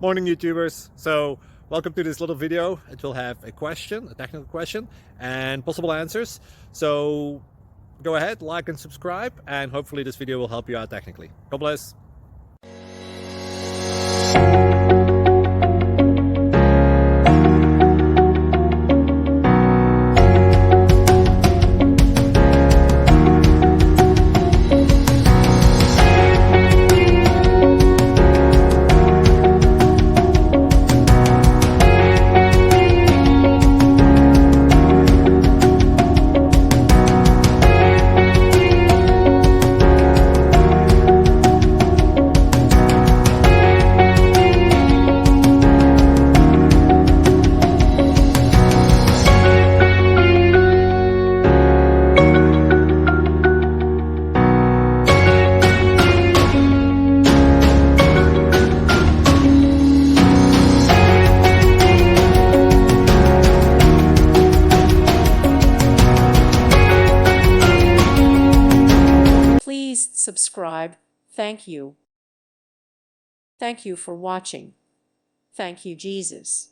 Morning YouTubers. So welcome to this little video. It will have a question, a technical question, and possible answers. So go ahead, like and subscribe, and hopefully this video will help you out technically. God bless. Please subscribe. Thank you. Thank you for watching. Thank you, Jesus.